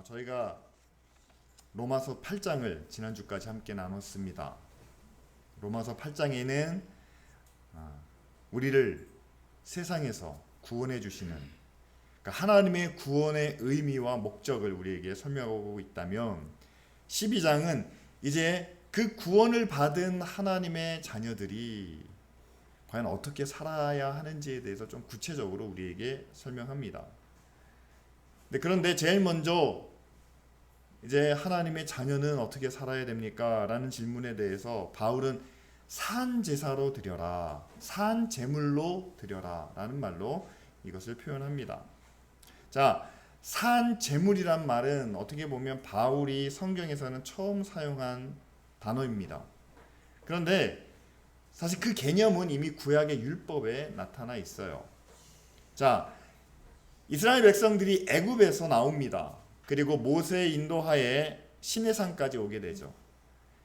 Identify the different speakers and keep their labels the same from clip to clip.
Speaker 1: 저희가 로마서 8장을 지난주까지 함께 나눴습니다. 로마서 8장에는 우리를 세상에서 구원해 주시는, 그러니까 하나님의 구원의 의미와 목적을 우리에게 설명하고 있다면, 12장은 이제 그 구원을 받은 하나님의 자녀들이 과연 어떻게 살아야 하는지에 대해서 좀 구체적으로 우리에게 설명합니다. 그런데 제일 먼저 이제 하나님의 자녀는 어떻게 살아야 됩니까? 라는 질문에 대해서 바울은 산 제사로 드려라, 산 제물로 드려라 라는 말로 이것을 표현합니다. 자, 산 제물이란 말은 어떻게 보면 바울이 성경에서는 처음 사용한 단어입니다. 그런데 사실 그 개념은 이미 구약의 율법에 나타나 있어요. 자, 이스라엘 백성들이 애굽에서 나옵니다. 그리고 모세의 인도하에 시내산까지 오게 되죠.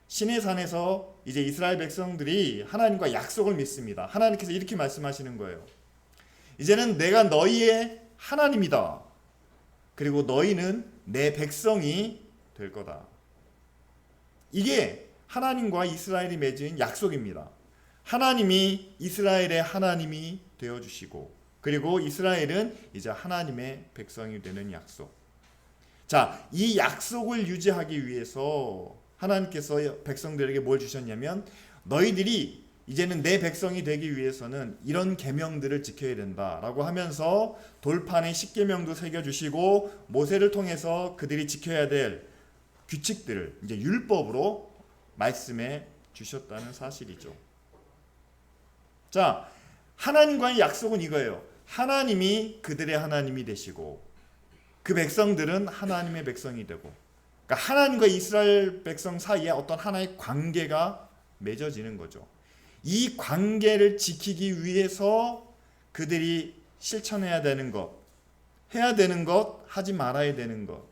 Speaker 1: 시내산에서 이제 이스라엘 백성들이 하나님과 약속을 맺습니다. 하나님께서 이렇게 말씀하시는 거예요. 이제는 내가 너희의 하나님이다. 그리고 너희는 내 백성이 될 거다. 이게 하나님과 이스라엘이 맺은 약속입니다. 하나님이 이스라엘의 하나님이 되어주시고, 그리고 이스라엘은 이제 하나님의 백성이 되는 약속. 자, 이 약속을 유지하기 위해서 하나님께서 백성들에게 뭘 주셨냐면, 너희들이 이제는 내 백성이 되기 위해서는 이런 계명들을 지켜야 된다라고 하면서 돌판에 십계명도 새겨주시고, 모세를 통해서 그들이 지켜야 될 규칙들을 이제 율법으로 말씀해 주셨다는 사실이죠. 자, 하나님과의 약속은 이거예요. 하나님이 그들의 하나님이 되시고, 그 백성들은 하나님의 백성이 되고, 그러니까 하나님과 이스라엘 백성 사이에 어떤 하나의 관계가 맺어지는 거죠. 이 관계를 지키기 위해서 그들이 실천해야 되는 것, 해야 되는 것, 하지 말아야 되는 것,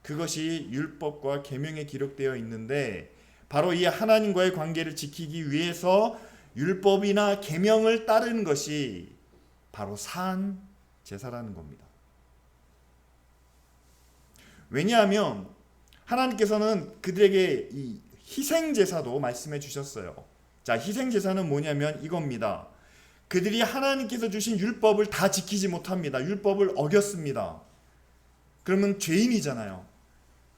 Speaker 1: 그것이 율법과 계명에 기록되어 있는데, 바로 이 하나님과의 관계를 지키기 위해서 율법이나 계명을 따르는 것이 바로 산 제사라는 겁니다. 왜냐하면 하나님께서는 그들에게 이 희생 제사도 말씀해 주셨어요. 자, 희생 제사는 뭐냐면 이겁니다. 그들이 하나님께서 주신 율법을 다 지키지 못합니다. 율법을 어겼습니다. 그러면 죄인이잖아요.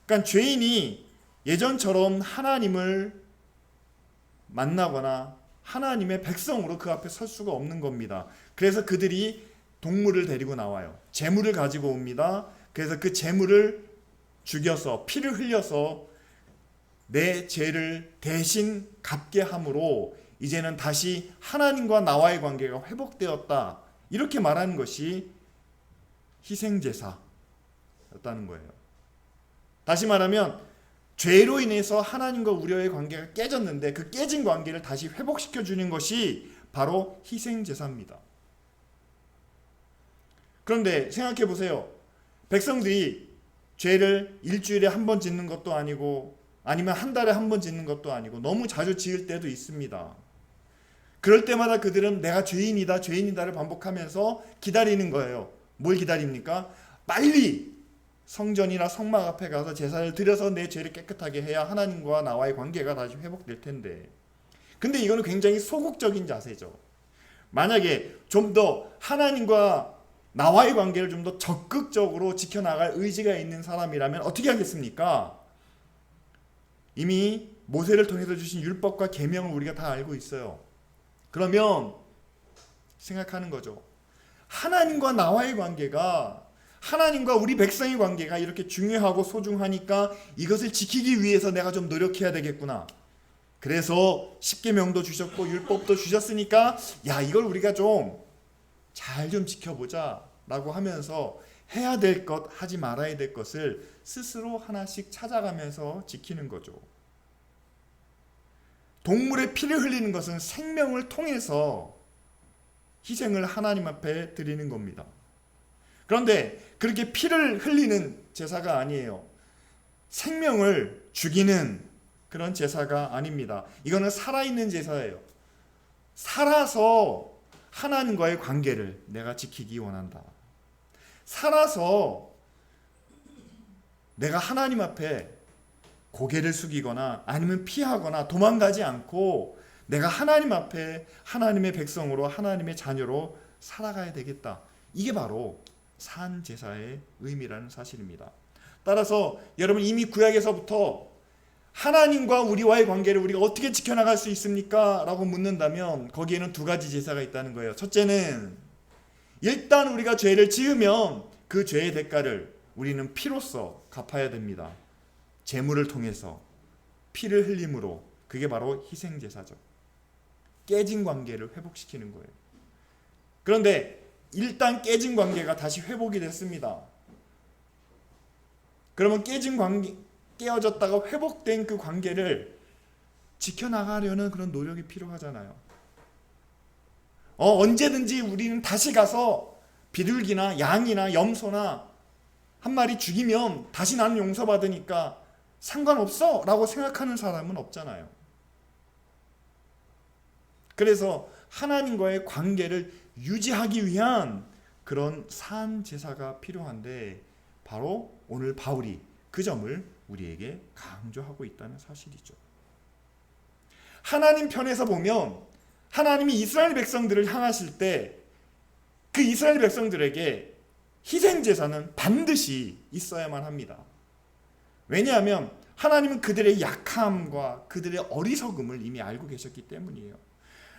Speaker 1: 그러니까 죄인이 예전처럼 하나님을 만나거나 하나님의 백성으로 그 앞에 설 수가 없는 겁니다. 그래서 그들이 동물을 데리고 나와요. 제물을 가지고 옵니다. 그래서 그 제물을 죽여서 피를 흘려서 내 죄를 대신 갚게 함으로 이제는 다시 하나님과 나와의 관계가 회복되었다. 이렇게 말하는 것이 희생제사였다는 거예요. 다시 말하면 죄로 인해서 하나님과 우리의 관계가 깨졌는데 그 깨진 관계를 다시 회복시켜 주는 것이 바로 희생제사입니다. 그런데 생각해 보세요. 백성들이 죄를 일주일에 한 번 짓는 것도 아니고, 아니면 한 달에 한 번 짓는 것도 아니고, 너무 자주 지을 때도 있습니다. 그럴 때마다 그들은 내가 죄인이다, 죄인이다를 반복하면서 기다리는 거예요. 뭘 기다립니까? 빨리 성전이나 성막 앞에 가서 제사를 드려서 내 죄를 깨끗하게 해야 하나님과 나와의 관계가 다시 회복될 텐데, 근데 이거는 굉장히 소극적인 자세죠. 만약에 좀 더 하나님과 나와의 관계를 좀 더 적극적으로 지켜나갈 의지가 있는 사람이라면 어떻게 하겠습니까? 이미 모세를 통해서 주신 율법과 계명을 우리가 다 알고 있어요. 그러면 생각하는 거죠. 하나님과 나와의 관계가, 하나님과 우리 백성의 관계가 이렇게 중요하고 소중하니까 이것을 지키기 위해서 내가 좀 노력해야 되겠구나. 그래서 십계명도 주셨고 율법도 주셨으니까 야, 이걸 우리가 좀 잘 좀 지켜보자 라고 하면서 해야 될 것, 하지 말아야 될 것을 스스로 하나씩 찾아가면서 지키는 거죠. 동물의 피를 흘리는 것은 생명을 통해서 희생을 하나님 앞에 드리는 겁니다. 그런데 그렇게 피를 흘리는 제사가 아니에요. 생명을 죽이는 그런 제사가 아닙니다. 이거는 살아있는 제사예요. 살아서 하나님과의 관계를 내가 지키기 원한다. 살아서 내가 하나님 앞에 고개를 숙이거나 아니면 피하거나 도망가지 않고 내가 하나님 앞에 하나님의 백성으로 하나님의 자녀로 살아가야 되겠다. 이게 바로 산 제사의 의미라는 사실입니다. 따라서 여러분 이미 구약에서부터 하나님과 우리와의 관계를 우리가 어떻게 지켜나갈 수 있습니까? 라고 묻는다면 거기에는 두 가지 제사가 있다는 거예요. 첫째는 일단 우리가 죄를 지으면 그 죄의 대가를 우리는 피로써 갚아야 됩니다. 제물을 통해서 피를 흘림으로. 그게 바로 희생제사죠. 깨진 관계를 회복시키는 거예요. 그런데 일단 깨진 관계가 다시 회복이 됐습니다. 그러면 깨어졌다가 회복된 그 관계를 지켜나가려는 그런 노력이 필요하잖아요. 언제든지 우리는 다시 가서 비둘기나 양이나 염소나 한 마리 죽이면 다시 나는 용서받으니까 상관없어 라고 생각하는 사람은 없잖아요. 그래서 하나님과의 관계를 유지하기 위한 그런 산 제사가 필요한데 바로 오늘 바울이 그 점을 우리에게 강조하고 있다는 사실이죠. 하나님 편에서 보면 하나님이 이스라엘 백성들을 향하실 때 그 이스라엘 백성들에게 희생제사는 반드시 있어야만 합니다. 왜냐하면 하나님은 그들의 약함과 그들의 어리석음을 이미 알고 계셨기 때문이에요.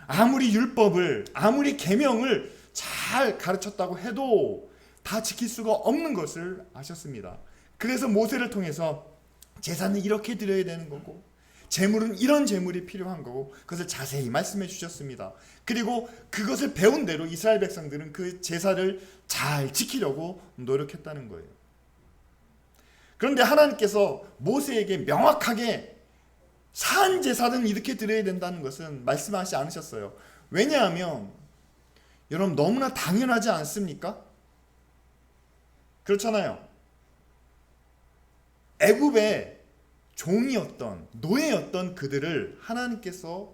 Speaker 1: 아무리 율법을, 아무리 계명을 잘 가르쳤다고 해도 다 지킬 수가 없는 것을 아셨습니다. 그래서 모세를 통해서 제사는 이렇게 드려야 되는 거고 제물은 이런 제물이 필요한 거고 그것을 자세히 말씀해 주셨습니다. 그리고 그것을 배운 대로 이스라엘 백성들은 그 제사를 잘 지키려고 노력했다는 거예요. 그런데 하나님께서 모세에게 명확하게 산 제사는 이렇게 드려야 된다는 것은 말씀하시지 않으셨어요. 왜냐하면 여러분 너무나 당연하지 않습니까? 그렇잖아요. 애굽의 종이었던 노예였던 그들을 하나님께서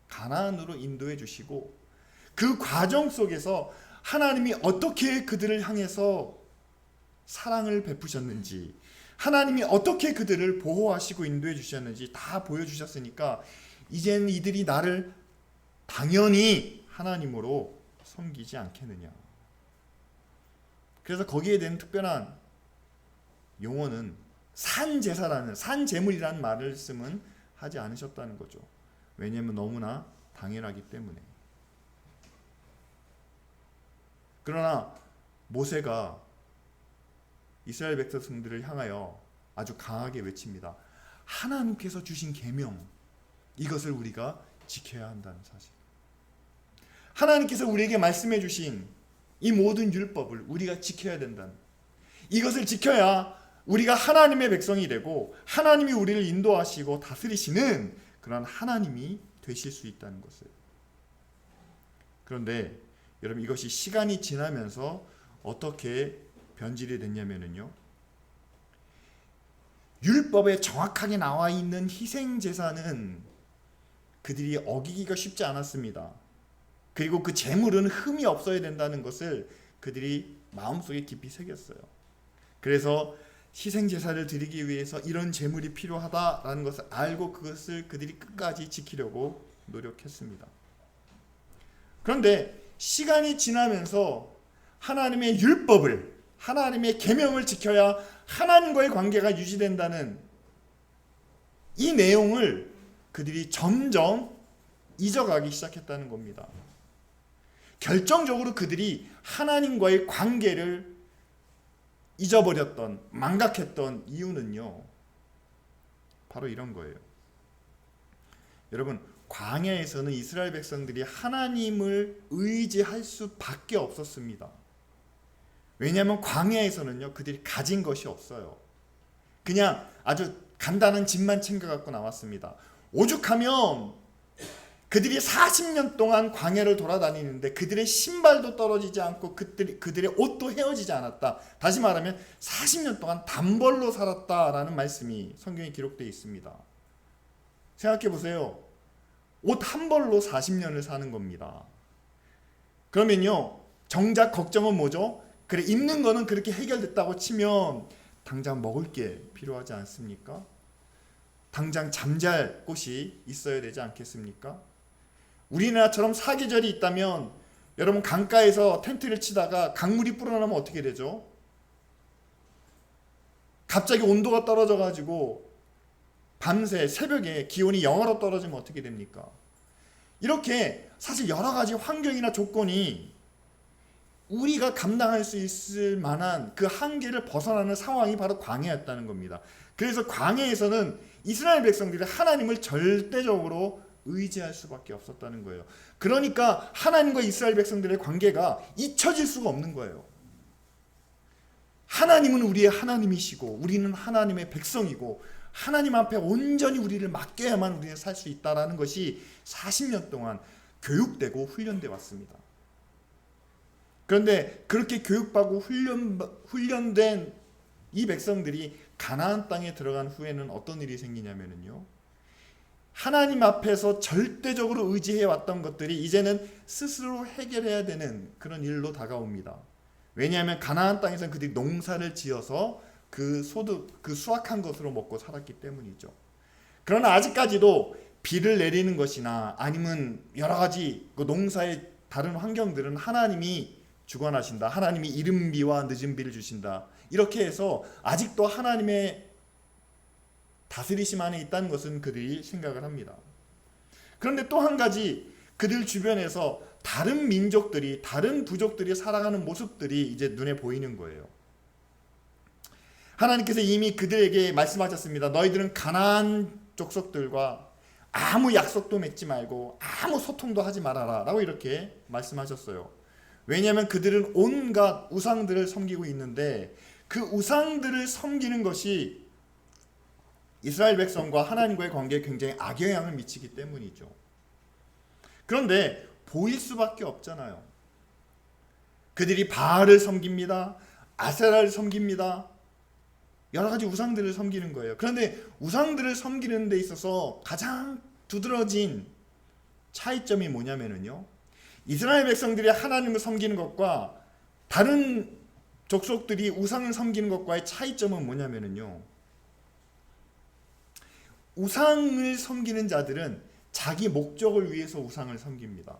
Speaker 1: 가나안으로 인도해 주시고 그 과정 속에서 하나님이 어떻게 그들을 향해서 사랑을 베푸셨는지 하나님이 어떻게 그들을 보호하시고 인도해 주셨는지 다 보여주셨으니까 이제는 이들이 나를 당연히 하나님으로 섬기지 않겠느냐. 그래서 거기에 대한 특별한 용어는 산제사라는 산제물이라는 말씀은 하지 않으셨다는 거죠. 왜냐하면 너무나 당연하기 때문에. 그러나 모세가 이스라엘 백성들을 향하여 아주 강하게 외칩니다. 하나님께서 주신 계명 이것을 우리가 지켜야 한다는 사실. 하나님께서 우리에게 말씀해 주신 이 모든 율법을 우리가 지켜야 된다는, 이것을 지켜야 우리가 하나님의 백성이 되고 하나님이 우리를 인도하시고 다스리시는 그런 하나님이 되실 수 있다는 것을. 그런데 여러분 이것이 시간이 지나면서 어떻게 변질이 됐냐면요, 율법에 정확하게 나와 있는 희생제사는 그들이 어기기가 쉽지 않았습니다. 그리고 그 제물은 흠이 없어야 된다는 것을 그들이 마음속에 깊이 새겼어요. 그래서 희생제사를 드리기 위해서 이런 제물이 필요하다라는 것을 알고 그것을 그들이 끝까지 지키려고 노력했습니다. 그런데 시간이 지나면서 하나님의 율법을, 하나님의 계명을 지켜야 하나님과의 관계가 유지된다는 이 내용을 그들이 점점 잊어가기 시작했다는 겁니다. 결정적으로 그들이 하나님과의 관계를 잊어버렸던, 망각했던 이유는요, 바로 이런 거예요. 여러분, 광야에서는 이스라엘 백성들이 하나님을 의지할 수밖에 없었습니다. 왜냐하면 광야에서는요, 그들이 가진 것이 없어요. 그냥 아주 간단한 집만 챙겨갖고 나왔습니다. 오죽하면 그들이 40년 동안 광야를 돌아다니는데 그들의 신발도 떨어지지 않고 그들의 옷도 헤어지지 않았다. 다시 말하면 40년 동안 단벌로 살았다라는 말씀이 성경에 기록되어 있습니다. 생각해 보세요. 옷 한 벌로 40년을 사는 겁니다. 그러면요, 정작 걱정은 뭐죠? 그래, 입는 거는 그렇게 해결됐다고 치면 당장 먹을 게 필요하지 않습니까? 당장 잠잘 곳이 있어야 되지 않겠습니까? 우리나라처럼 사계절이 있다면 여러분 강가에서 텐트를 치다가 강물이 불어나면 어떻게 되죠? 갑자기 온도가 떨어져 가지고 밤새 새벽에 기온이 영하로 떨어지면 어떻게 됩니까? 이렇게 사실 여러 가지 환경이나 조건이 우리가 감당할 수 있을 만한 그 한계를 벗어나는 상황이 바로 광야였다는 겁니다. 그래서 광야에서는 이스라엘 백성들이 하나님을 절대적으로 의지할 수밖에 없었다는 거예요. 그러니까 하나님과 이스라엘 백성들의 관계가 잊혀질 수가 없는 거예요. 하나님은 우리의 하나님이시고 우리는 하나님의 백성이고 하나님 앞에 온전히 우리를 맡겨야만 우리는 살 수 있다는 것이 40년 동안 교육되고 훈련돼 왔습니다. 그런데 그렇게 교육받고 훈련된 이 백성들이 가나안 땅에 들어간 후에는 어떤 일이 생기냐면요, 하나님 앞에서 절대적으로 의지해 왔던 것들이 이제는 스스로 해결해야 되는 그런 일로 다가옵니다. 왜냐하면 가나안 땅에서는 그들이 농사를 지어서 그 수확한 것으로 먹고 살았기 때문이죠. 그러나 아직까지도 비를 내리는 것이나 아니면 여러 가지 그 농사의 다른 환경들은 하나님이 주관하신다, 하나님이 이른 비와 늦은 비를 주신다, 이렇게 해서 아직도 하나님의 다스리심 안에 있다는 것은 그들이 생각을 합니다. 그런데 또 한 가지, 그들 주변에서 다른 민족들이, 다른 부족들이 살아가는 모습들이 이제 눈에 보이는 거예요. 하나님께서 이미 그들에게 말씀하셨습니다. 너희들은 가나안 족속들과 아무 약속도 맺지 말고 아무 소통도 하지 말아라 라고 이렇게 말씀하셨어요. 왜냐하면 그들은 온갖 우상들을 섬기고 있는데 그 우상들을 섬기는 것이 이스라엘 백성과 하나님과의 관계에 굉장히 악영향을 미치기 때문이죠. 그런데 보일 수밖에 없잖아요. 그들이 바알을 섬깁니다. 아세라를 섬깁니다. 여러 가지 우상들을 섬기는 거예요. 그런데 우상들을 섬기는 데 있어서 가장 두드러진 차이점이 뭐냐면요, 이스라엘 백성들이 하나님을 섬기는 것과 다른 족속들이 우상을 섬기는 것과의 차이점은 뭐냐면요, 우상을 섬기는 자들은 자기 목적을 위해서 우상을 섬깁니다.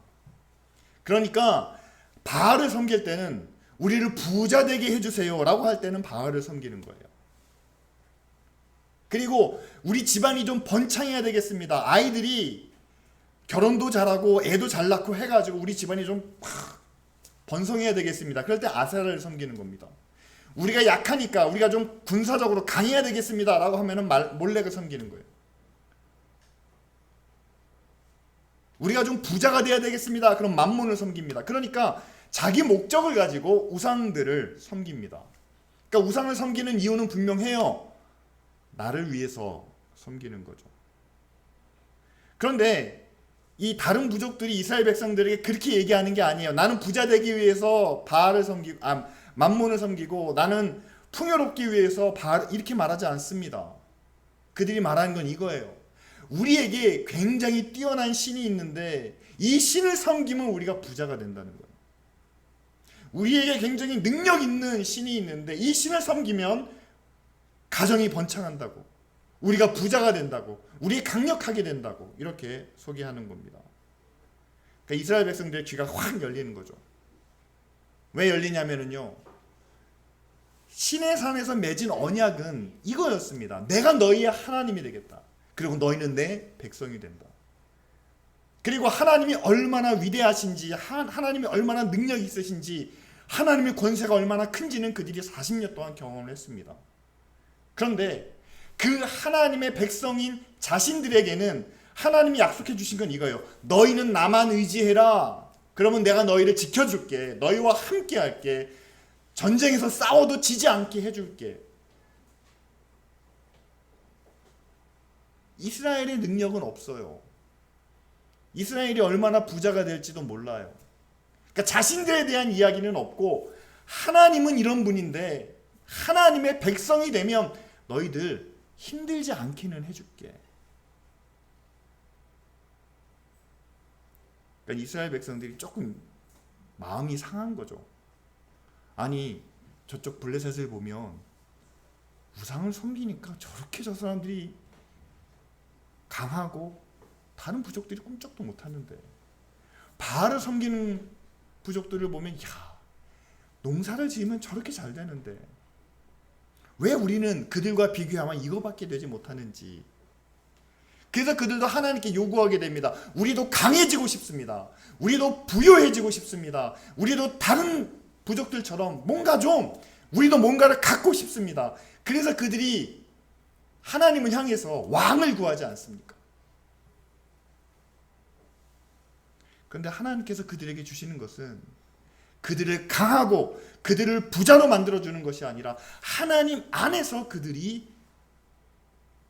Speaker 1: 그러니까 바알을 섬길 때는 우리를 부자 되게 해주세요 라고 할 때는 바알을 섬기는 거예요. 그리고 우리 집안이 좀 번창해야 되겠습니다. 아이들이 결혼도 잘하고 애도 잘 낳고 해가지고 우리 집안이 좀 번성해야 되겠습니다. 그럴 때 아세라를 섬기는 겁니다. 우리가 약하니까 우리가 좀 군사적으로 강해야 되겠습니다 라고 하면은 몰렉을 섬기는 거예요. 우리가 좀 부자가 돼야 되겠습니다. 그럼 맘몬을 섬깁니다. 그러니까 자기 목적을 가지고 우상들을 섬깁니다. 그러니까 우상을 섬기는 이유는 분명해요. 나를 위해서 섬기는 거죠. 그런데 이 다른 부족들이 이스라엘 백성들에게 그렇게 얘기하는 게 아니에요. 나는 부자 되기 위해서 바알을 섬기고 맘몬을 섬기고 나는 풍요롭기 위해서 바알, 이렇게 말하지 않습니다. 그들이 말하는 건 이거예요. 우리에게 굉장히 뛰어난 신이 있는데 이 신을 섬기면 우리가 부자가 된다는 거예요. 우리에게 굉장히 능력 있는 신이 있는데 이 신을 섬기면 가정이 번창한다고, 우리가 부자가 된다고, 우리 강력하게 된다고 이렇게 소개하는 겁니다. 그러니까 이스라엘 백성들의 귀가 확 열리는 거죠. 왜 열리냐면요, 시내산에서 맺은 언약은 이거였습니다. 내가 너희의 하나님이 되겠다. 그리고 너희는 내 백성이 된다. 그리고 하나님이 얼마나 위대하신지, 하나님이 얼마나 능력이 있으신지, 하나님의 권세가 얼마나 큰지는 그들이 40년 동안 경험을 했습니다. 그런데 그 하나님의 백성인 자신들에게는 하나님이 약속해 주신 건 이거예요. 너희는 나만 의지해라. 그러면 내가 너희를 지켜줄게. 너희와 함께 할게. 전쟁에서 싸워도 지지 않게 해줄게. 이스라엘의 능력은 없어요. 이스라엘이 얼마나 부자가 될지도 몰라요. 그러니까 자신들에 대한 이야기는 없고, 하나님은 이런 분인데 하나님의 백성이 되면 너희들 힘들지 않기는 해줄게. 그러니까 이스라엘 백성들이 조금 마음이 상한 거죠. 아니, 저쪽 블레셋을 보면 우상을 섬기니까 저렇게 저 사람들이 강하고 다른 부족들이 꿈쩍도 못하는데, 바알을 섬기는 부족들을 보면 야, 농사를 지으면 저렇게 잘 되는데 왜 우리는 그들과 비교하면 이거밖에 되지 못하는지. 그래서 그들도 하나님께 요구하게 됩니다. 우리도 강해지고 싶습니다. 우리도 부유해지고 싶습니다. 우리도 다른 부족들처럼 우리도 뭔가를 갖고 싶습니다. 그래서 그들이 하나님을 향해서 왕을 구하지 않습니까? 그런데 하나님께서 그들에게 주시는 것은 그들을 강하고 그들을 부자로 만들어주는 것이 아니라 하나님 안에서 그들이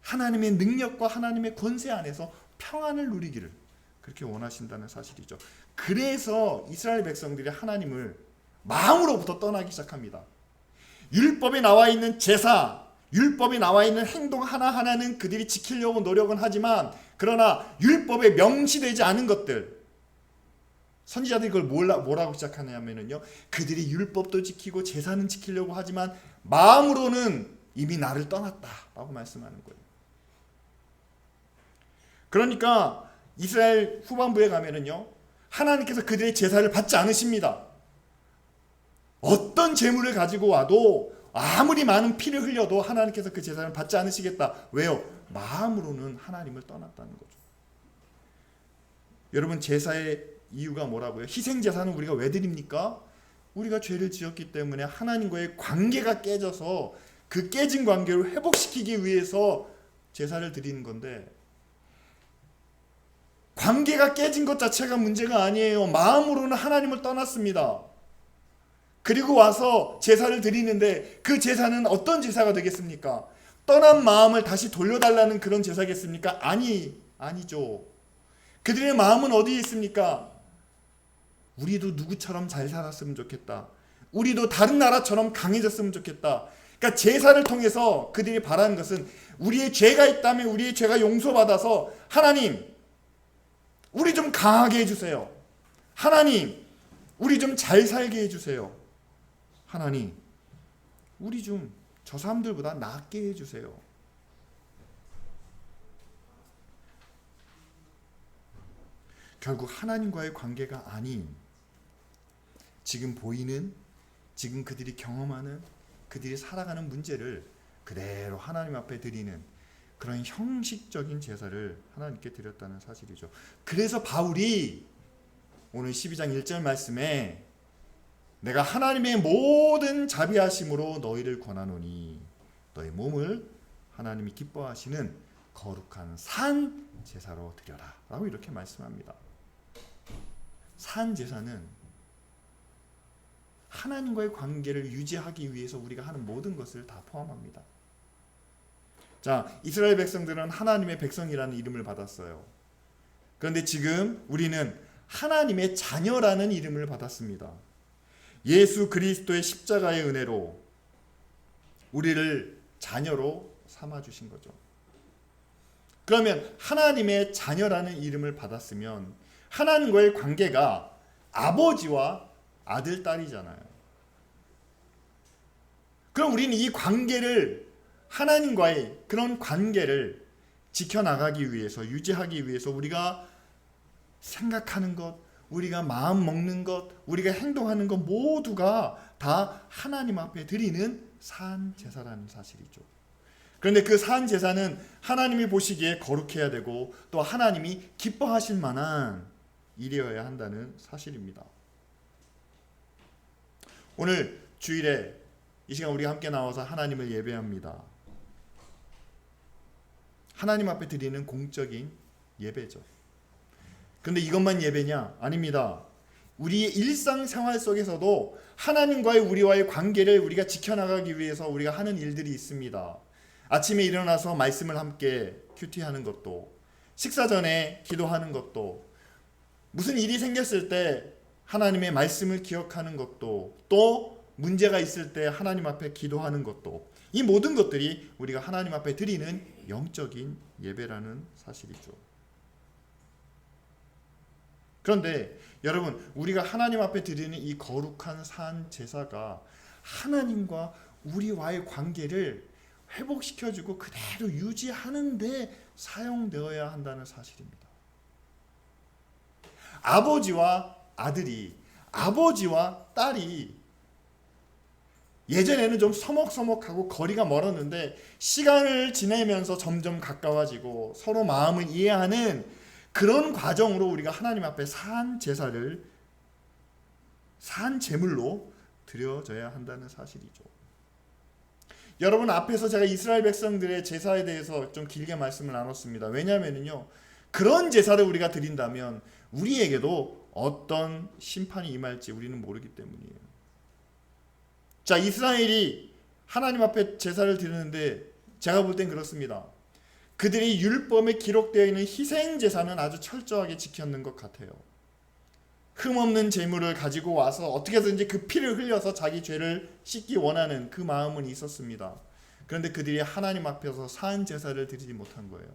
Speaker 1: 하나님의 능력과 하나님의 권세 안에서 평안을 누리기를 그렇게 원하신다는 사실이죠. 그래서 이스라엘 백성들이 하나님을 마음으로부터 떠나기 시작합니다. 율법에 나와 있는 제사, 율법에 나와 있는 행동 하나하나는 그들이 지키려고 노력은 하지만, 그러나 율법에 명시되지 않은 것들, 선지자들이 그걸 뭐라고 시작하냐면요, 그들이 율법도 지키고 제사는 지키려고 하지만 마음으로는 이미 나를 떠났다라고 말씀하는 거예요. 그러니까 이스라엘 후반부에 가면은요, 하나님께서 그들의 제사를 받지 않으십니다. 어떤 재물을 가지고 와도, 아무리 많은 피를 흘려도 하나님께서 그 제사를 받지 않으시겠다. 왜요? 마음으로는 하나님을 떠났다는 거죠. 여러분, 제사의 이유가 뭐라고요? 희생제사는 우리가 왜 드립니까? 우리가 죄를 지었기 때문에 하나님과의 관계가 깨져서 그 깨진 관계를 회복시키기 위해서 제사를 드리는 건데, 관계가 깨진 것 자체가 문제가 아니에요. 마음으로는 하나님을 떠났습니다. 그리고 와서 제사를 드리는데 그 제사는 어떤 제사가 되겠습니까? 떠난 마음을 다시 돌려달라는 그런 제사겠습니까? 아니죠. 그들의 마음은 어디에 있습니까? 우리도 누구처럼 잘 살았으면 좋겠다. 우리도 다른 나라처럼 강해졌으면 좋겠다. 그러니까 제사를 통해서 그들이 바라는 것은, 우리의 죄가 있다면 우리의 죄가 용서받아서, 하나님, 우리 좀 강하게 해주세요. 하나님, 우리 좀 잘 살게 해주세요. 하나님, 우리 좀 저 사람들보다 낫게 해주세요. 결국 하나님과의 관계가 아닌, 지금 보이는, 지금 그들이 경험하는, 그들이 살아가는 문제를 그대로 하나님 앞에 드리는 그런 형식적인 제사를 하나님께 드렸다는 사실이죠. 그래서 바울이 오늘 12장 1절 말씀에 내가 하나님의 모든 자비하심으로 너희를 권하노니 너희 몸을 하나님이 기뻐하시는 거룩한 산 제사로 드려라 라고 이렇게 말씀합니다. 산 제사는 하나님과의 관계를 유지하기 위해서 우리가 하는 모든 것을 다 포함합니다. 자, 이스라엘 백성들은 하나님의 백성이라는 이름을 받았어요. 그런데 지금 우리는 하나님의 자녀라는 이름을 받았습니다. 예수 그리스도의 십자가의 은혜로 우리를 자녀로 삼아주신 거죠. 그러면 하나님의 자녀라는 이름을 받았으면 하나님과의 관계가 아버지와 아들, 딸이잖아요. 그럼 우리는 이 관계를, 하나님과의 그런 관계를 지켜나가기 위해서, 유지하기 위해서 우리가 생각하는 것, 우리가 마음 먹는 것, 우리가 행동하는 것 모두가 다 하나님 앞에 드리는 산 제사라는 사실이죠. 그런데 그 산 제사는 하나님이 보시기에 거룩해야 되고 또 하나님이 기뻐하실 만한 일이어야 한다는 사실입니다. 오늘 주일에 이 시간 우리가 함께 나와서 하나님을 예배합니다. 하나님 앞에 드리는 공적인 예배죠. 그런데 이것만 예배냐? 아닙니다. 우리의 일상생활 속에서도 하나님과의 우리와의 관계를 우리가 지켜나가기 위해서 우리가 하는 일들이 있습니다. 아침에 일어나서 말씀을 함께 큐티하는 것도, 식사 전에 기도하는 것도, 무슨 일이 생겼을 때 하나님의 말씀을 기억하는 것도, 또 문제가 있을 때 하나님 앞에 기도하는 것도, 이 모든 것들이 우리가 하나님 앞에 드리는 영적인 예배라는 사실이죠. 그런데 여러분, 우리가 하나님 앞에 드리는 이 거룩한 산 제사가 하나님과 우리와의 관계를 회복시켜주고 그대로 유지하는데 사용되어야 한다는 사실입니다. 아버지와 아들이, 아버지와 딸이 예전에는 좀 서먹서먹하고 거리가 멀었는데 시간을 지내면서 점점 가까워지고 서로 마음을 이해하는 그런 과정으로 우리가 하나님 앞에 산 제사를, 산 제물로 드려져야 한다는 사실이죠. 여러분, 앞에서 제가 이스라엘 백성들의 제사에 대해서 좀 길게 말씀을 나눴습니다. 왜냐하면요, 그런 제사를 우리가 드린다면 우리에게도 어떤 심판이 임할지 우리는 모르기 때문이에요. 자, 이스라엘이 하나님 앞에 제사를 드리는데 제가 볼 땐 그렇습니다. 그들이 율법에 기록되어 있는 희생 제사는 아주 철저하게 지켰는 것 같아요. 흠없는 제물을 가지고 와서 어떻게든지 그 피를 흘려서 자기 죄를 씻기 원하는 그 마음은 있었습니다. 그런데 그들이 하나님 앞에서 산 제사를 드리지 못한 거예요.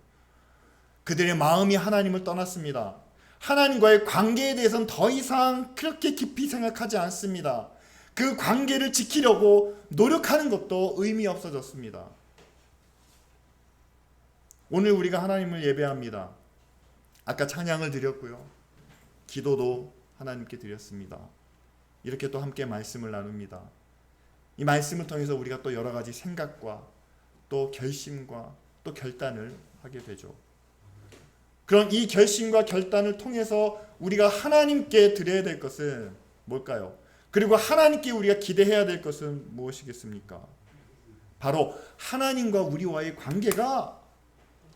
Speaker 1: 그들의 마음이 하나님을 떠났습니다. 하나님과의 관계에 대해서는 더 이상 그렇게 깊이 생각하지 않습니다. 그 관계를 지키려고 노력하는 것도 의미 없어졌습니다. 오늘 우리가 하나님을 예배합니다. 아까 찬양을 드렸고요. 기도도 하나님께 드렸습니다. 이렇게 또 함께 말씀을 나눕니다. 이 말씀을 통해서 우리가 또 여러 가지 생각과 또 결심과 또 결단을 하게 되죠. 그런 이 결심과 결단을 통해서 우리가 하나님께 드려야 될 것은 뭘까요? 그리고 하나님께 우리가 기대해야 될 것은 무엇이겠습니까? 바로 하나님과 우리와의 관계가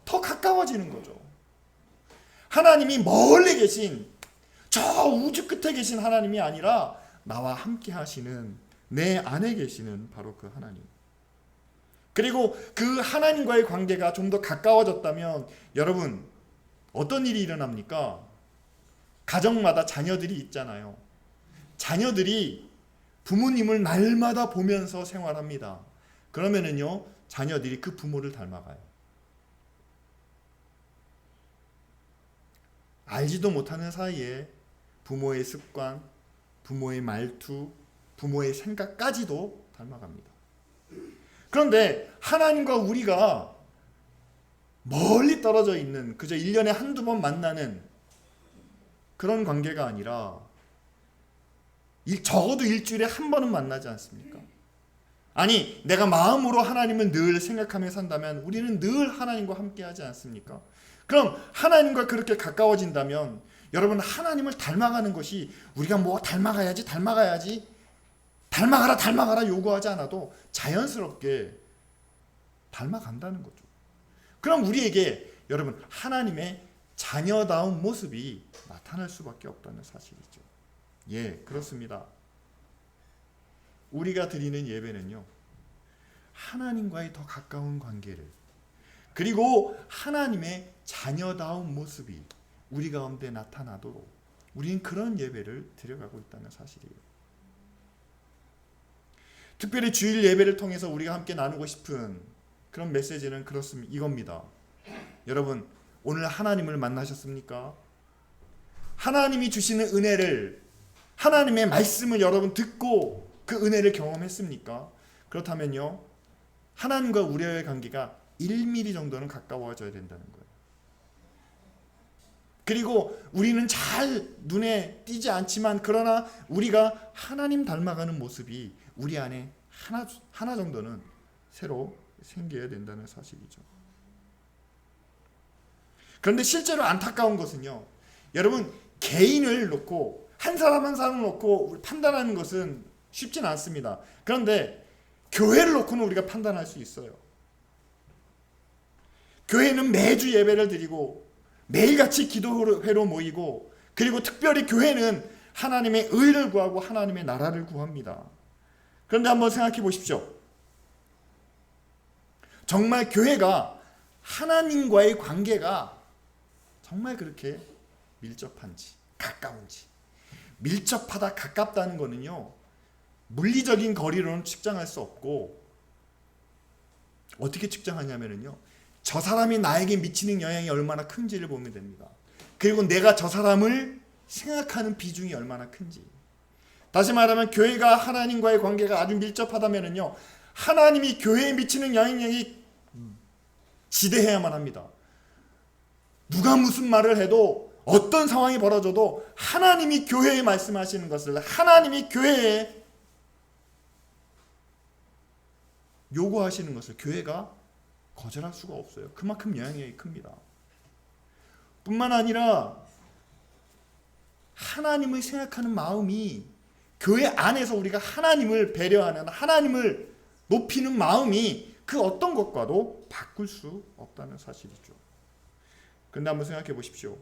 Speaker 1: 더 가까워지는 거죠. 하나님이 멀리 계신, 저 우주 끝에 계신 하나님이 아니라 나와 함께 하시는, 내 안에 계시는 바로 그 하나님. 그리고 그 하나님과의 관계가 좀 더 가까워졌다면 여러분, 어떤 일이 일어납니까? 가정마다 자녀들이 있잖아요. 자녀들이 부모님을 날마다 보면서 생활합니다. 그러면은요, 자녀들이 그 부모를 닮아가요. 알지도 못하는 사이에 부모의 습관, 부모의 말투, 부모의 생각까지도 닮아갑니다. 그런데 하나님과 우리가 멀리 떨어져 있는, 그저 1년에 한두 번 만나는 그런 관계가 아니라 적어도 일주일에 한 번은 만나지 않습니까? 아니, 내가 마음으로 하나님을 늘 생각하며 산다면 우리는 늘 하나님과 함께 하지 않습니까? 그럼 하나님과 그렇게 가까워진다면 여러분, 하나님을 닮아가는 것이 우리가 뭐 닮아가야지 닮아가라 요구하지 않아도 자연스럽게 닮아간다는 거죠. 그럼 우리에게 여러분, 하나님의 자녀다운 모습이 나타날 수밖에 없다는 사실이죠. 예, 그렇습니다. 우리가 드리는 예배는요, 하나님과의 더 가까운 관계를, 그리고 하나님의 자녀다운 모습이 우리 가운데 나타나도록 우리는 그런 예배를 드려가고 있다는 사실이에요. 특별히 주일 예배를 통해서 우리가 함께 나누고 싶은 그런 메시지는 그렇습니다. 이겁니다. 여러분, 오늘 하나님을 만나셨습니까? 하나님이 주시는 은혜를, 하나님의 말씀을 여러분 듣고 그 은혜를 경험했습니까? 그렇다면요, 하나님과 우리의 관계가 1mm 정도는 가까워져야 된다는 거예요. 그리고 우리는 잘 눈에 띄지 않지만 그러나 우리가 하나님 닮아가는 모습이 우리 안에 하나 정도는 새로 생겨야 된다는 사실이죠. 그런데 실제로 안타까운 것은요, 여러분, 개인을 놓고 한 사람 한 사람을 놓고 판단하는 것은 쉽진 않습니다. 그런데 교회를 놓고는 우리가 판단할 수 있어요. 교회는 매주 예배를 드리고 매일같이 기도회로 모이고, 그리고 특별히 교회는 하나님의 의를 구하고 하나님의 나라를 구합니다. 그런데 한번 생각해 보십시오. 정말 교회가 하나님과의 관계가 정말 그렇게 밀접한지, 가까운지. 밀접하다, 가깝다는 거는요, 물리적인 거리로는 측정할 수 없고, 어떻게 측정하냐면요, 저 사람이 나에게 미치는 영향이 얼마나 큰지를 보면 됩니다. 그리고 내가 저 사람을 생각하는 비중이 얼마나 큰지. 다시 말하면 교회가 하나님과의 관계가 아주 밀접하다면요, 하나님이 교회에 미치는 영향력이 지대해야만 합니다. 누가 무슨 말을 해도 어떤 상황이 벌어져도 하나님이 교회에 말씀하시는 것을, 하나님이 교회에 요구하시는 것을 교회가 거절할 수가 없어요. 그만큼 영향력이 큽니다. 뿐만 아니라 하나님을 생각하는 마음이, 교회 안에서 우리가 하나님을 배려하는, 하나님을 높이는 마음이 그 어떤 것과도 바꿀 수 없다는 사실이죠. 그런데 한번 생각해 보십시오.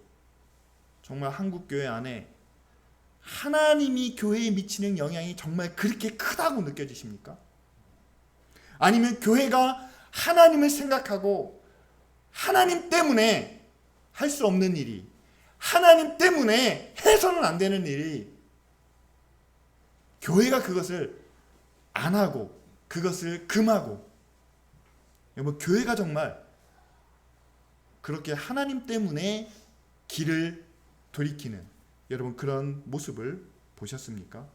Speaker 1: 정말 한국 교회 안에 하나님이 교회에 미치는 영향이 정말 그렇게 크다고 느껴지십니까? 아니면 교회가 하나님을 생각하고 하나님 때문에 할 수 없는 일이, 하나님 때문에 해서는 안 되는 일이, 교회가 그것을 안 하고 그것을 금하고, 여러분 교회가 정말 그렇게 하나님 때문에 길을 돌이키는 여러분 그런 모습을 보셨습니까?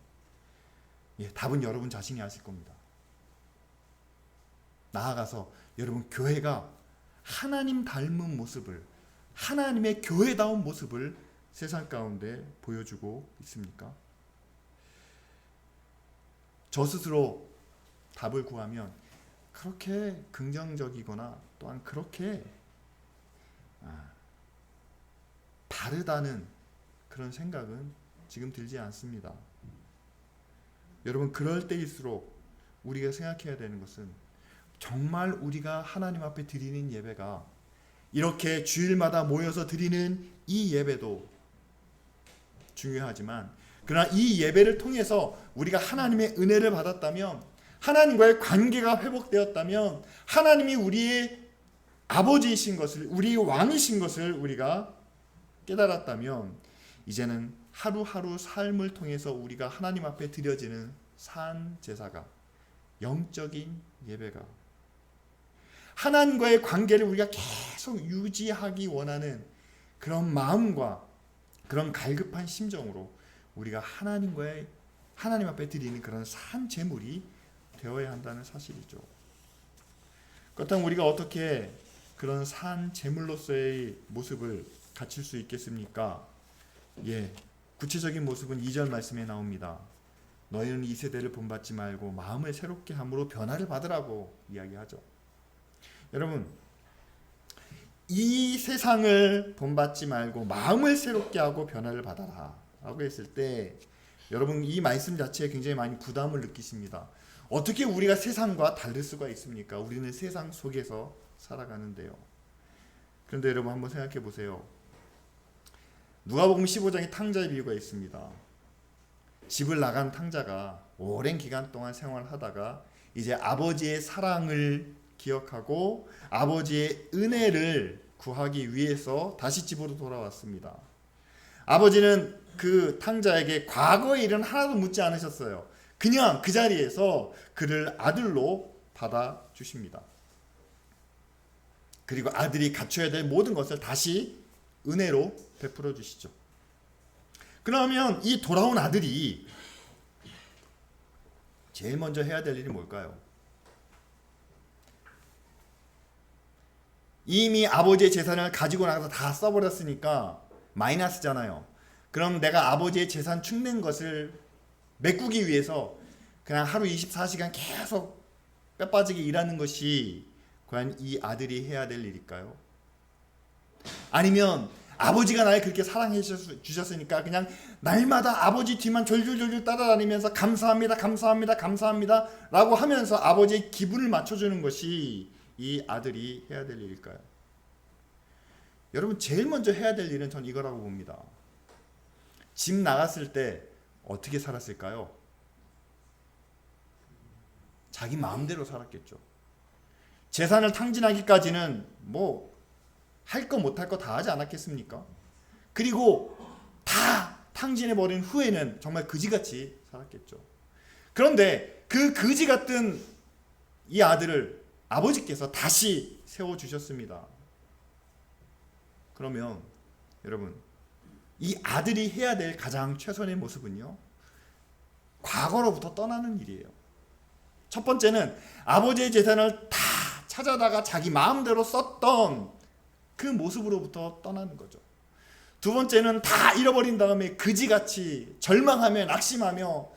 Speaker 1: 예, 답은 여러분 자신이 아실 겁니다. 나아가서 여러분 교회가 하나님 닮은 모습을, 하나님의 교회다운 모습을 세상 가운데 보여주고 있습니까? 저 스스로 답을 구하면 그렇게 긍정적이거나 또한 그렇게 바르다는 그런 생각은 지금 들지 않습니다. 여러분 그럴 때일수록 우리가 생각해야 되는 것은 정말 우리가 하나님 앞에 드리는 예배가, 이렇게 주일마다 모여서 드리는 이 예배도 중요하지만, 그러나 이 예배를 통해서 우리가 하나님의 은혜를 받았다면, 하나님과의 관계가 회복되었다면, 하나님이 우리의 아버지이신 것을, 우리의 왕이신 것을 우리가 깨달았다면, 이제는 하루하루 삶을 통해서 우리가 하나님 앞에 드려지는 산 제사가, 영적인 예배가, 하나님과의 관계를 우리가 계속 유지하기 원하는 그런 마음과 그런 갈급한 심정으로 우리가 하나님 앞에 드리는 그런 산 제물이 되어야 한다는 사실이죠. 그렇다면 우리가 어떻게 그런 산 제물로서의 모습을 갖출 수 있겠습니까? 예, 구체적인 모습은 2절 말씀에 나옵니다. 너희는 이 세대를 본받지 말고 마음을 새롭게 함으로 변화를 받으라고 이야기하죠. 여러분, 이 세상을 본받지 말고 마음을 새롭게 하고 변화를 받아라 라고 했을 때, 여러분 이 말씀 자체에 굉장히 많이 부담을 느끼십니다. 어떻게 우리가 세상과 다를 수가 있습니까? 우리는 세상 속에서 살아가는데요. 그런데 여러분 한번 생각해 보세요. 누가복음 15장에 탕자의 비유가 있습니다. 집을 나간 탕자가 오랜 기간 동안 생활하다가 이제 아버지의 사랑을 기억하고 아버지의 은혜를 구하기 위해서 다시 집으로 돌아왔습니다. 아버지는 그 탕자에게 과거의 일은 하나도 묻지 않으셨어요. 그냥 그 자리에서 그를 아들로 받아주십니다. 그리고 아들이 갖춰야 될 모든 것을 다시 은혜로 베풀어 주시죠. 그러면 이 돌아온 아들이 제일 먼저 해야 될 일이 뭘까요? 이미 아버지의 재산을 가지고 나가서 다 써버렸으니까 마이너스잖아요. 그럼 내가 아버지의 재산 축낸 것을 메꾸기 위해서 그냥 하루 24시간 계속 뼈 빠지게 일하는 것이 과연 이 아들이 해야 될 일일까요? 아니면 아버지가 날 그렇게 사랑해 주셨으니까 그냥 날마다 아버지 뒤만 졸졸졸 따라다니면서 감사합니다, 감사합니다, 감사합니다 라고 하면서 아버지의 기분을 맞춰주는 것이 이 아들이 해야 될 일일까요? 여러분 제일 먼저 해야 될 일은 전 이거라고 봅니다. 집 나갔을 때 어떻게 살았을까요? 자기 마음대로 살았겠죠. 재산을 탕진하기까지는 뭐 할 거 못할 거 다 하지 않았겠습니까? 그리고 다 탕진해버린 후에는 정말 그지같이 살았겠죠. 그런데 그 그지 같은 이 아들을 아버지께서 다시 세워주셨습니다. 그러면 여러분 이 아들이 해야 될 가장 최선의 모습은요, 과거로부터 떠나는 일이에요. 첫 번째는 아버지의 재산을 다 찾아다가 자기 마음대로 썼던 그 모습으로부터 떠나는 거죠. 두 번째는 다 잃어버린 다음에 그지같이 절망하며 낙심하며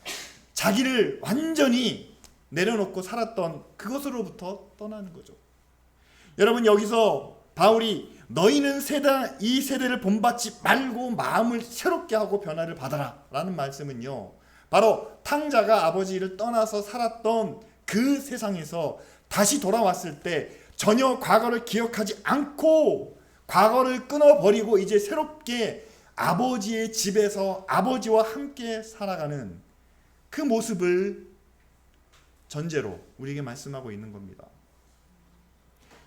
Speaker 1: 자기를 완전히 내려놓고 살았던 그것으로부터 떠나는 거죠. 여러분, 여기서 바울이 너희는 이 세대를 본받지 말고 마음을 새롭게 하고 변화를 받아라 라는 말씀은요, 바로 탕자가 아버지를 떠나서 살았던 그 세상에서 다시 돌아왔을 때 전혀 과거를 기억하지 않고 과거를 끊어버리고 이제 새롭게 아버지의 집에서 아버지와 함께 살아가는 그 모습을 전제로 우리에게 말씀하고 있는 겁니다.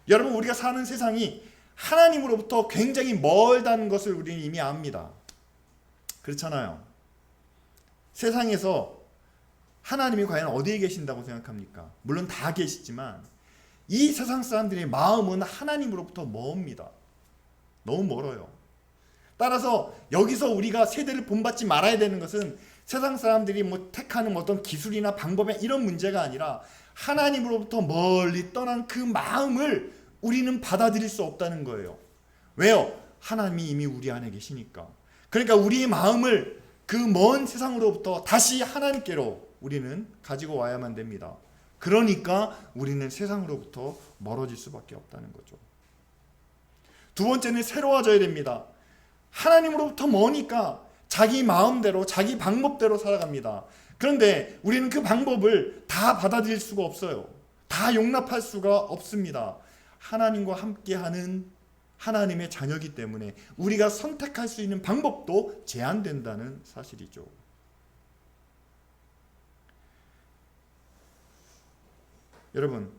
Speaker 1: 여러분, 우리가 사는 세상이 하나님으로부터 굉장히 멀다는 것을 우리는 이미 압니다. 그렇잖아요. 세상에서 하나님이 과연 어디에 계신다고 생각합니까? 물론 다 계시지만 이 세상 사람들의 마음은 하나님으로부터 멉니다. 너무 멀어요. 따라서 여기서 우리가 세대를 본받지 말아야 되는 것은 세상 사람들이 택하는 어떤 기술이나 방법에 이런 문제가 아니라 하나님으로부터 멀리 떠난 그 마음을 우리는 받아들일 수 없다는 거예요. 왜요? 하나님이 이미 우리 안에 계시니까. 그러니까 우리의 마음을 그 먼 세상으로부터 다시 하나님께로 우리는 가지고 와야만 됩니다. 그러니까 우리는 세상으로부터 멀어질 수밖에 없다는 거죠. 두 번째는 새로워져야 됩니다. 하나님으로부터 머니까 자기 마음대로 자기 방법대로 살아갑니다. 그런데 우리는 그 방법을 다 받아들일 수가 없어요. 다 용납할 수가 없습니다. 하나님과 함께하는 하나님의 자녀이기 때문에 우리가 선택할 수 있는 방법도 제한된다는 사실이죠. 여러분,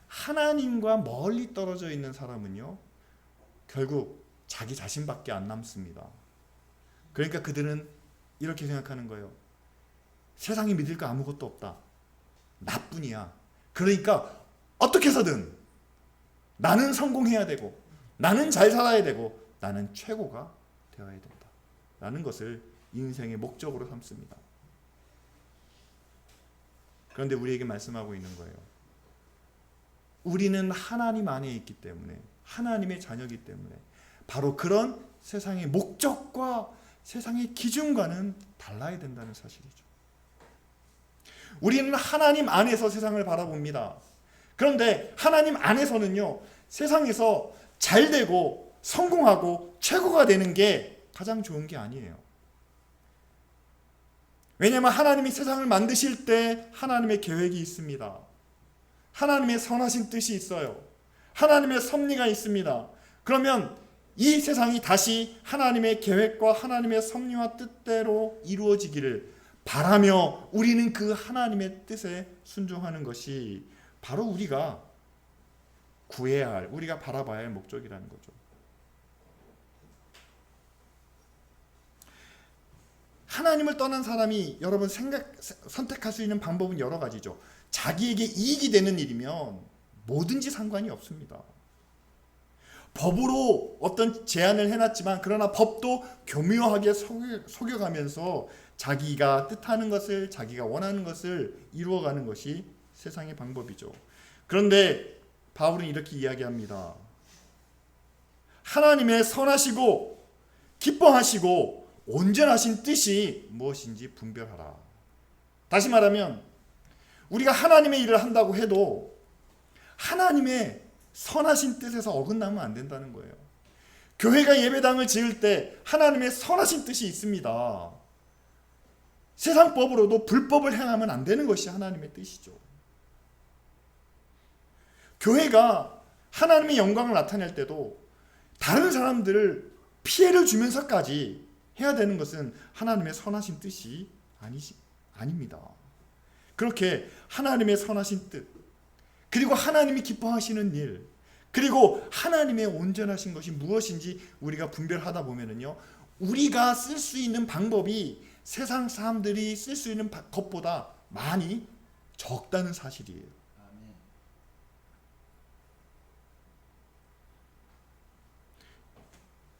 Speaker 1: 하나님과 멀리 떨어져 있는 사람은요, 결국 자기 자신밖에 안 남습니다. 그러니까 그들은 이렇게 생각하는 거예요. 세상에 믿을 거 아무것도 없다. 나뿐이야. 그러니까 어떻게 해서든 나는 성공해야 되고 나는 잘 살아야 되고 나는 최고가 되어야 된다 라는 것을 인생의 목적으로 삼습니다. 그런데 우리에게 말씀하고 있는 거예요. 우리는 하나님 안에 있기 때문에, 하나님의 자녀이기 때문에 바로 그런 세상의 목적과 세상의 기준과는 달라야 된다는 사실이죠. 우리는 하나님 안에서 세상을 바라봅니다. 그런데 하나님 안에서는요, 세상에서 잘 되고 성공하고 최고가 되는 게 가장 좋은 게 아니에요. 왜냐하면 하나님이 세상을 만드실 때 하나님의 계획이 있습니다. 하나님의 선하신 뜻이 있어요. 하나님의 섭리가 있습니다. 그러면 이 세상이 다시 하나님의 계획과 하나님의 섭리와 뜻대로 이루어지기를 바라며 우리는 그 하나님의 뜻에 순종하는 것이 바로 우리가 구해야 할, 우리가 바라봐야 할 목적이라는 거죠. 하나님을 떠난 사람이 여러분 선택할 수 있는 방법은 여러 가지죠. 자기에게 이익이 되는 일이면 뭐든지 상관이 없습니다. 법으로 어떤 제한을 해놨지만 그러나 법도 교묘하게 속여가면서 자기가 뜻하는 것을, 자기가 원하는 것을 이루어가는 것이 세상의 방법이죠. 그런데 바울은 이렇게 이야기합니다. 하나님의 선하시고 기뻐하시고 온전하신 뜻이 무엇인지 분별하라. 다시 말하면 우리가 하나님의 일을 한다고 해도 하나님의 선하신 뜻에서 어긋나면 안 된다는 거예요. 교회가 예배당을 지을 때 하나님의 선하신 뜻이 있습니다. 세상 법으로도 불법을 행하면 안 되는 것이 하나님의 뜻이죠. 교회가 하나님의 영광을 나타낼 때도 다른 사람들을 피해를 주면서까지 해야 되는 것은 하나님의 선하신 뜻이 아닙니다. 그렇게 하나님의 선하신 뜻, 그리고 하나님이 기뻐하시는 일, 그리고 하나님의 온전하신 것이 무엇인지 우리가 분별하다 보면은요, 우리가 쓸 수 있는 방법이 세상 사람들이 쓸 수 있는 것보다 많이 적다는 사실이에요. 아멘.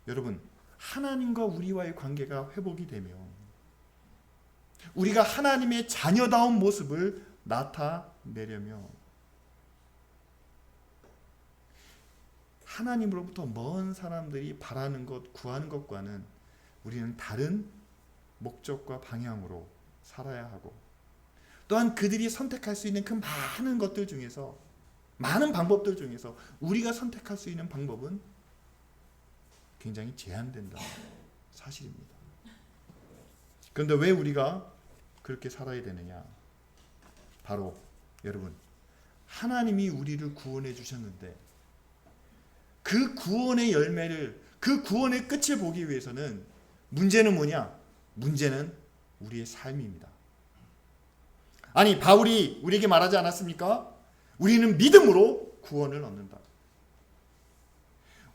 Speaker 1: 여러분, 하나님과 우리와의 관계가 회복이 되면 우리가 하나님의 자녀다운 모습을 나타내려면 하나님으로부터 먼 사람들이 바라는 것, 구하는 것과는 우리는 다른 목적과 방향으로 살아야 하고, 또한 그들이 선택할 수 있는 그 많은 것들 중에서, 많은 방법들 중에서 우리가 선택할 수 있는 방법은 굉장히 제한된다는 사실입니다. 그런데 왜 우리가 그렇게 살아야 되느냐? 바로 여러분, 하나님이 우리를 구원해 주셨는데 그 구원의 열매를, 그 구원의 끝을 보기 위해서는 문제는 뭐냐? 문제는 우리의 삶입니다. 아니, 바울이 우리에게 말하지 않았습니까? 우리는 믿음으로 구원을 얻는다.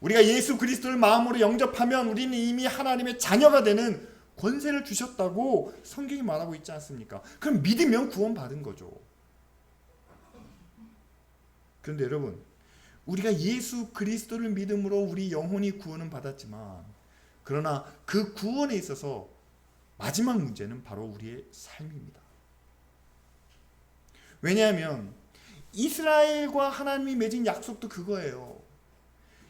Speaker 1: 우리가 예수 그리스도를 마음으로 영접하면 우리는 이미 하나님의 자녀가 되는 권세를 주셨다고 성경이 말하고 있지 않습니까? 그럼 믿으면 구원받은 거죠. 그런데 여러분, 우리가 예수 그리스도를 믿음으로 우리 영혼이 구원은 받았지만, 그러나 그 구원에 있어서 마지막 문제는 바로 우리의 삶입니다. 왜냐하면 이스라엘과 하나님이 맺은 약속도 그거예요.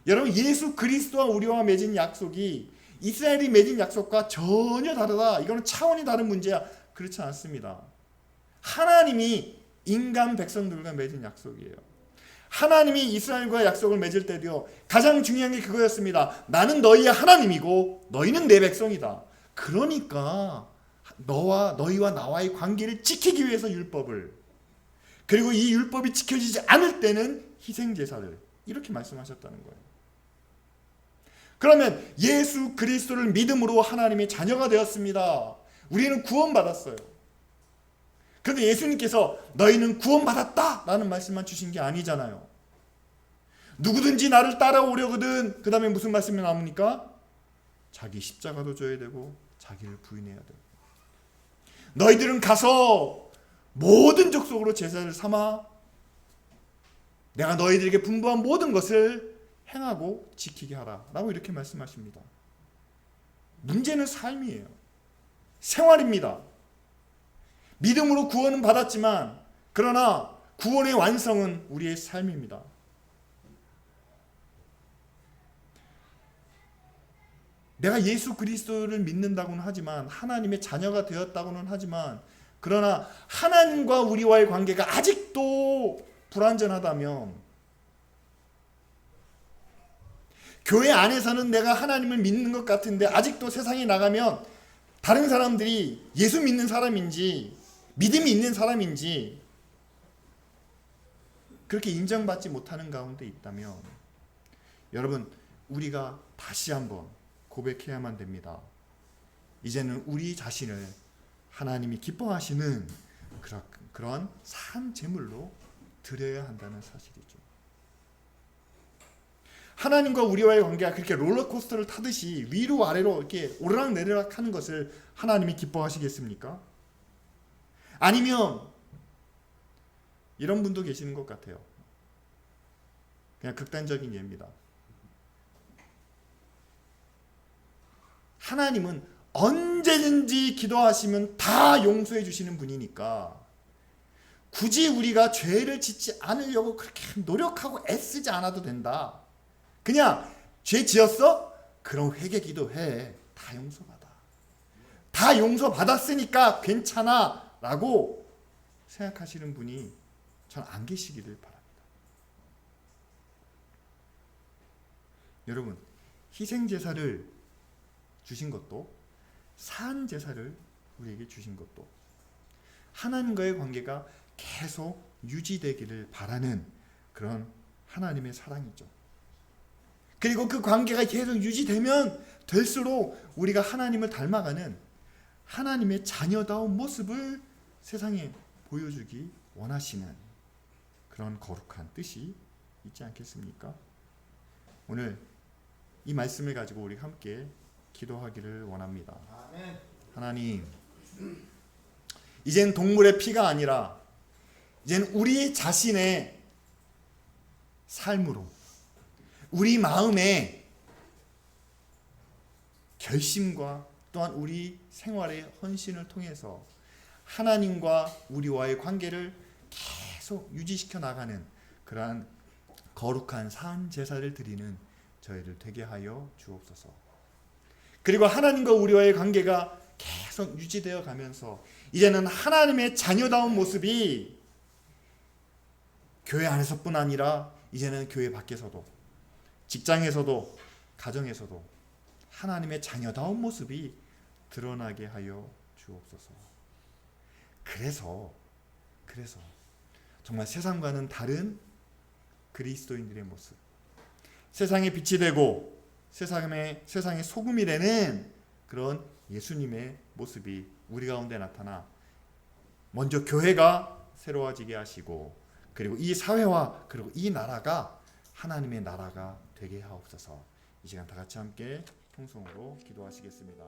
Speaker 1: 여러분, 예수 그리스도와 우리와 맺은 약속이 이스라엘이 맺은 약속과 전혀 다르다, 이거는 차원이 다른 문제야, 그렇지 않습니다. 하나님이 인간 백성들과 맺은 약속이에요. 하나님이 이스라엘과 약속을 맺을 때도요, 가장 중요한 게 그거였습니다. 나는 너희의 하나님이고 너희는 내 백성이다. 그러니까 너희와 나와의 관계를 지키기 위해서 율법을, 그리고 이 율법이 지켜지지 않을 때는 희생제사를, 이렇게 말씀하셨다는 거예요. 그러면 예수 그리스도를 믿음으로 하나님의 자녀가 되었습니다. 우리는 구원받았어요. 그런데 예수님께서 너희는 구원받았다 라는 말씀만 주신 게 아니잖아요. 누구든지 나를 따라오려거든, 그 다음에 무슨 말씀이 나옵니까? 자기 십자가도 져야 되고 자기를 부인해야 되고, 너희들은 가서 모든 족속으로 제사를 삼아 내가 너희들에게 분부한 모든 것을 행하고 지키게 하라 라고 이렇게 말씀하십니다. 문제는 삶이에요. 생활입니다. 믿음으로 구원은 받았지만, 그러나 구원의 완성은 우리의 삶입니다. 내가 예수 그리스도를 믿는다고는 하지만, 하나님의 자녀가 되었다고는 하지만, 그러나 하나님과 우리와의 관계가 아직도 불완전하다면, 교회 안에서는 내가 하나님을 믿는 것 같은데 아직도 세상에 나가면 다른 사람들이 예수 믿는 사람인지 믿음이 있는 사람인지 그렇게 인정받지 못하는 가운데 있다면, 여러분, 우리가 다시 한번 고백해야만 됩니다. 이제는 우리 자신을 하나님이 기뻐하시는 그런 산 제물로 드려야 한다는 사실이죠. 하나님과 우리와의 관계가 그렇게 롤러코스터를 타듯이 위로 아래로 이렇게 오르락내리락 하는 것을 하나님이 기뻐하시겠습니까? 아니면 이런 분도 계시는 것 같아요. 그냥 극단적인 예입니다. 하나님은 언제든지 기도하시면 다 용서해 주시는 분이니까 굳이 우리가 죄를 짓지 않으려고 그렇게 노력하고 애쓰지 않아도 된다. 그냥 죄 지었어? 그럼 회개 기도해. 다 용서받아. 다 용서받았으니까 괜찮아 라고 생각하시는 분이 전 안 계시기를 바랍니다. 여러분, 희생제사를 주신 것도, 산제사를 우리에게 주신 것도 하나님과의 관계가 계속 유지되기를 바라는 그런 하나님의 사랑이죠. 그리고 그 관계가 계속 유지되면 될수록 우리가 하나님을 닮아가는 하나님의 자녀다운 모습을 세상에 보여주기 원하시는 그런 거룩한 뜻이 있지 않겠습니까? 오늘 이 말씀을 가지고 우리 함께 기도하기를 원합니다.
Speaker 2: 아멘.
Speaker 1: 하나님, 이젠 동물의 피가 아니라 이젠 우리 자신의 삶으로, 우리 마음의 결심과 또한 우리 생활의 헌신을 통해서 하나님과 우리와의 관계를 계속 유지시켜 나가는 그러한 거룩한 산 제사를 드리는 저희들 되게 하여 주옵소서. 그리고 하나님과 우리와의 관계가 계속 유지되어 가면서 이제는 하나님의 자녀다운 모습이 교회 안에서뿐 아니라 이제는 교회 밖에서도, 직장에서도, 가정에서도 하나님의 자녀다운 모습이 드러나게 하여 주옵소서. 그래서 정말 세상과는 다른 그리스도인들의 모습, 세상의 빛이 되고 세상의 소금이 되는 그런 예수님의 모습이 우리 가운데 나타나 먼저 교회가 새로워지게 하시고, 그리고 이 사회와 그리고 이 나라가 하나님의 나라가 되게 하옵소서. 이 시간 다 같이 함께 통성으로 기도하시겠습니다.